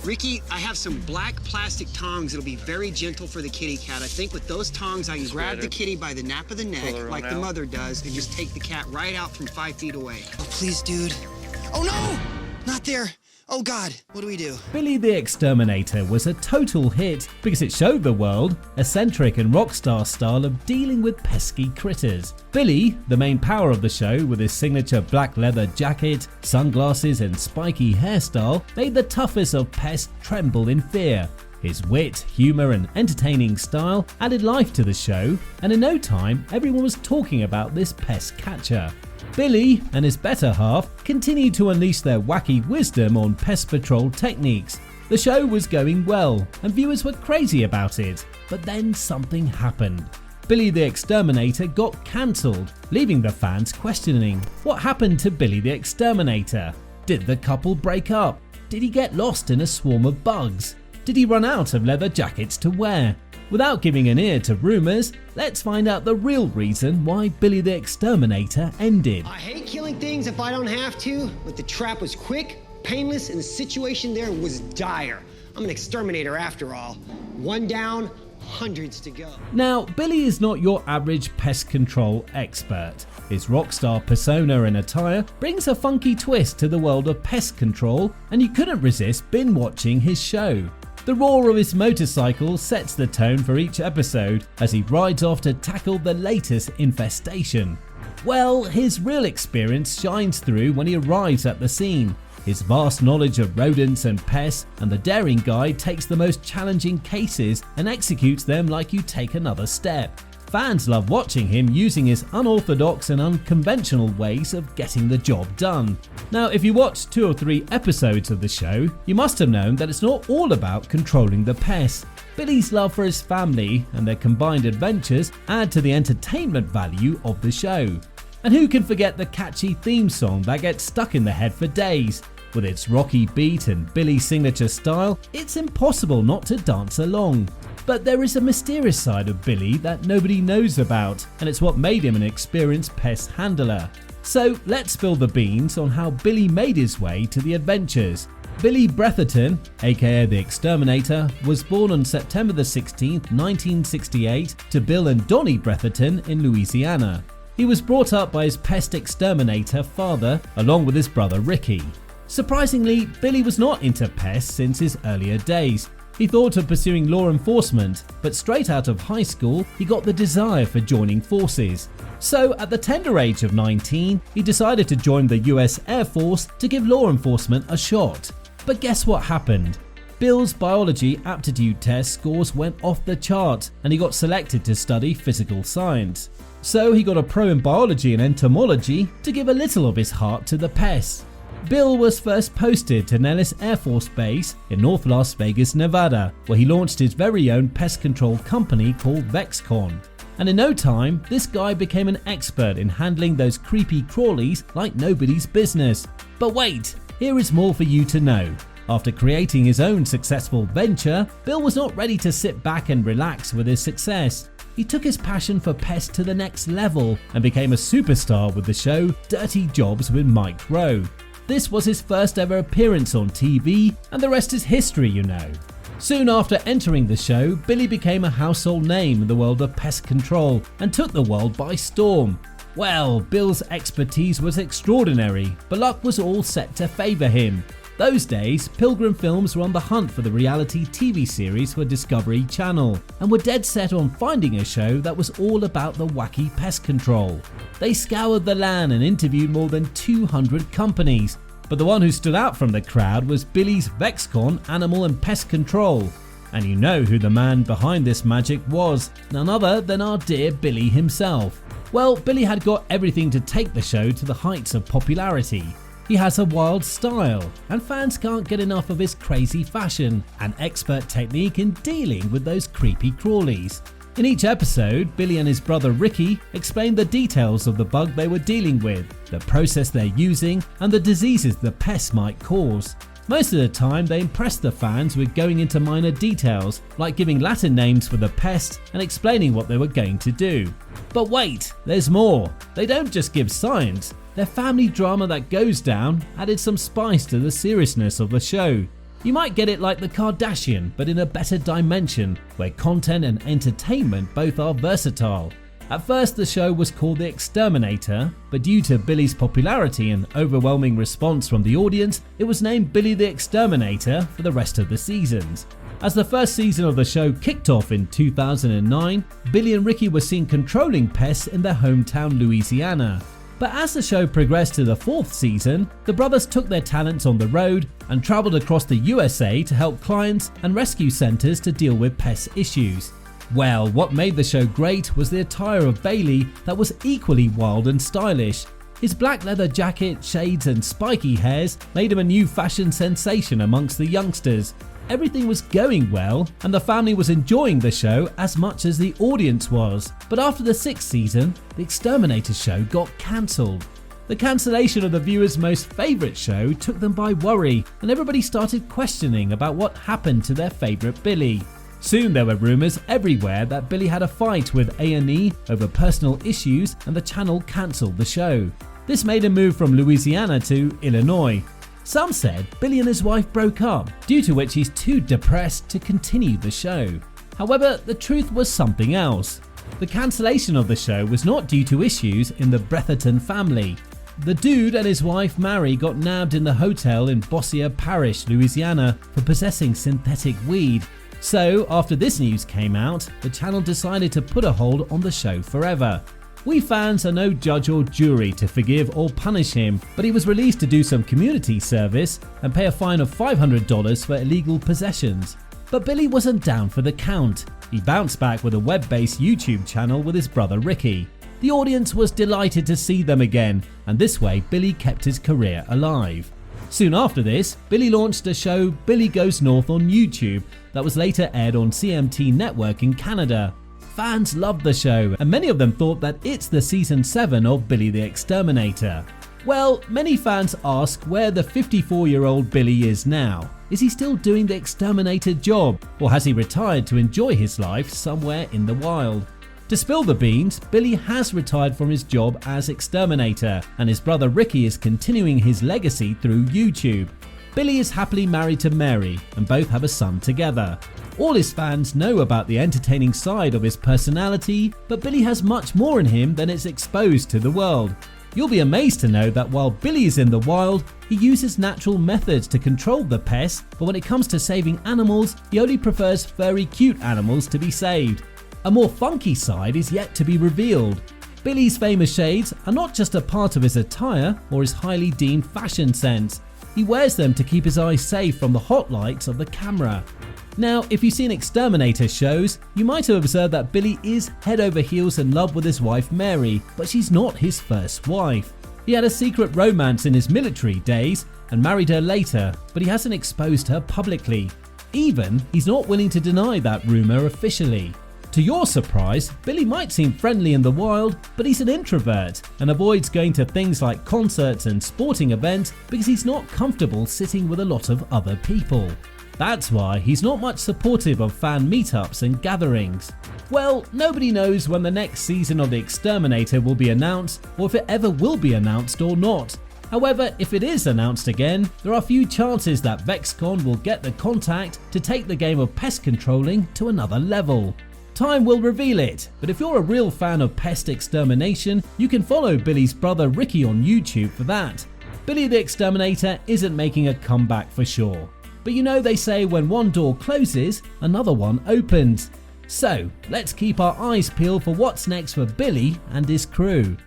Ricky, I have some black plastic tongs that'll be very gentle for the kitty cat. I think with those tongs, I can grab the kitty by the nape of the neck, like the mother does, and just take the cat right out from 5 feet away. Oh, please, dude. Oh, no! Not there. Oh, God. What do we do? Billy the Exterminator was a total hit because it showed the world eccentric and rock star style of dealing with pesky critters. Billy, the main power of the show with his signature black leather jacket, sunglasses and spiky hairstyle, made the toughest of pests tremble in fear. His wit, humour and entertaining style added life to the show, and in no time everyone was talking about this pest catcher. Billy and his better half continued to unleash their wacky wisdom on pest patrol techniques. The show was going well and viewers were crazy about it, but then something happened. Billy the Exterminator got cancelled, leaving the fans questioning what happened to Billy the Exterminator. Did the couple break up? Did he get lost in a swarm of bugs? Did he run out of leather jackets to wear? Without giving an ear to rumours, let's find out the real reason why Billy the Exterminator ended. I hate killing things if I don't have to, but the trap was quick, painless, and the situation there was dire. I'm an exterminator after all. One down, hundreds to go. Now, Billy is not your average pest control expert. His rockstar persona and attire brings a funky twist to the world of pest control, and you couldn't resist binge watching his show. The roar of his motorcycle sets the tone for each episode as he rides off to tackle the latest infestation. Well, his real experience shines through when he arrives at the scene. His vast knowledge of rodents and pests, and the daring guy takes the most challenging cases and executes them like you take another step. Fans love watching him using his unorthodox and unconventional ways of getting the job done. Now, if you watched 2 or 3 episodes of the show, you must have known that it's not all about controlling the pests. Billy's love for his family and their combined adventures add to the entertainment value of the show. And who can forget the catchy theme song that gets stuck in the head for days? With its rocky beat and Billy's signature style, it's impossible not to dance along. But there is a mysterious side of Billy that nobody knows about, and it's what made him an experienced pest handler. So let's spill the beans on how Billy made his way to the adventures. Billy Bretherton, aka the Exterminator, was born on September the 16th, 1968 to Bill and Donnie Bretherton in Louisiana. He was brought up by his pest exterminator father along with his brother Ricky. Surprisingly, Billy was not into pests since his earlier days. He thought of pursuing law enforcement, but straight out of high school, he got the desire for joining forces. So at the tender age of 19, he decided to join the US Air Force to give law enforcement a shot. But guess what happened? Bill's biology aptitude test scores went off the chart and he got selected to study physical science. So he got a pro in biology and entomology to give a little of his heart to the pests. Bill was first posted to Nellis Air Force Base in North Las Vegas, Nevada, where he launched his very own pest control company called Vexcon. And in no time, this guy became an expert in handling those creepy crawlies like nobody's business. But wait, here is more for you to know. After creating his own successful venture, Bill was not ready to sit back and relax with his success. He took his passion for pests to the next level and became a superstar with the show Dirty Jobs with Mike Rowe. This was his first ever appearance on TV, and the rest is history, you know. Soon after entering the show, Billy became a household name in the world of pest control and took the world by storm. Well, Bill's expertise was extraordinary, but luck was all set to favour him. Those days, Pilgrim Films were on the hunt for the reality TV series for Discovery Channel and were dead set on finding a show that was all about the wacky pest control. They scoured the land and interviewed more than 200 companies, but the one who stood out from the crowd was Billy's Vexcon Animal and Pest Control. And you know who the man behind this magic was, none other than our dear Billy himself. Well, Billy had got everything to take the show to the heights of popularity. He has a wild style, and fans can't get enough of his crazy fashion and expert technique in dealing with those creepy crawlies. In each episode, Billy and his brother Ricky explained the details of the bug they were dealing with, the process they're using, and the diseases the pests might cause. Most of the time, they impressed the fans with going into minor details, like giving Latin names for the pest and explaining what they were going to do. But wait, there's more. They don't just give science. Their family drama that goes down added some spice to the seriousness of the show. You might get it like the Kardashian, but in a better dimension, where content and entertainment both are versatile. At first the show was called The Exterminator, but due to Billy's popularity and overwhelming response from the audience, it was named Billy the Exterminator for the rest of the seasons. As the first season of the show kicked off in 2009, Billy and Ricky were seen controlling pests in their hometown Louisiana. But as the show progressed to the fourth season, the brothers took their talents on the road and traveled across the USA to help clients and rescue centers to deal with pest issues. Well, what made the show great was the attire of Bailey that was equally wild and stylish. His black leather jacket, shades and spiky hairs made him a new fashion sensation amongst the youngsters. Everything was going well and the family was enjoying the show as much as the audience was. But after the sixth season, the Exterminator show got cancelled. The cancellation of the viewers' most favourite show took them by worry, and everybody started questioning about what happened to their favourite Billy. Soon there were rumours everywhere that Billy had a fight with A&E over personal issues and the channel cancelled the show. This made him move from Louisiana to Illinois. Some said Billy and his wife broke up, due to which he's too depressed to continue the show. However, the truth was something else. The cancellation of the show was not due to issues in the Bretherton family. The dude and his wife Mary got nabbed in the hotel in Bossier Parish, Louisiana for possessing synthetic weed. So, after this news came out, the channel decided to put a hold on the show forever. We fans are no judge or jury to forgive or punish him, but he was released to do some community service and pay a fine of $500 for illegal possessions. But Billy wasn't down for the count. He bounced back with a web-based YouTube channel with his brother Ricky. The audience was delighted to see them again, and this way Billy kept his career alive. Soon after this, Billy launched a show Billy Goes North on YouTube that was later aired on CMT Network in Canada. Fans loved the show and many of them thought that it's the season 7 of Billy the Exterminator. Well, many fans ask where the 54-year-old Billy is now. Is he still doing the Exterminator job, or has he retired to enjoy his life somewhere in the wild? To spill the beans, Billy has retired from his job as Exterminator, and his brother Ricky is continuing his legacy through YouTube. Billy is happily married to Mary, and both have a son together. All his fans know about the entertaining side of his personality, but Billy has much more in him than is exposed to the world. You'll be amazed to know that while Billy is in the wild, he uses natural methods to control the pests, but when it comes to saving animals, he only prefers furry cute animals to be saved. A more funky side is yet to be revealed. Billy's famous shades are not just a part of his attire or his highly deemed fashion sense. He wears them to keep his eyes safe from the hot lights of the camera. Now, if you've seen Exterminator shows, you might have observed that Billy is head over heels in love with his wife Mary, but she's not his first wife. He had a secret romance in his military days and married her later, but he hasn't exposed her publicly. Even, he's not willing to deny that rumour officially. To your surprise, Billy might seem friendly in the wild, but he's an introvert and avoids going to things like concerts and sporting events because he's not comfortable sitting with a lot of other people. That's why he's not much supportive of fan meetups and gatherings. Well, nobody knows when the next season of The Exterminator will be announced, or if it ever will be announced or not. However, if it is announced again, there are few chances that VexCon will get the contact to take the game of pest controlling to another level. Time will reveal it, but if you're a real fan of pest extermination, you can follow Billy's brother Ricky on YouTube for that. Billy the Exterminator isn't making a comeback for sure. But you know they say when one door closes, another one opens. So let's keep our eyes peeled for what's next for Billy and his crew.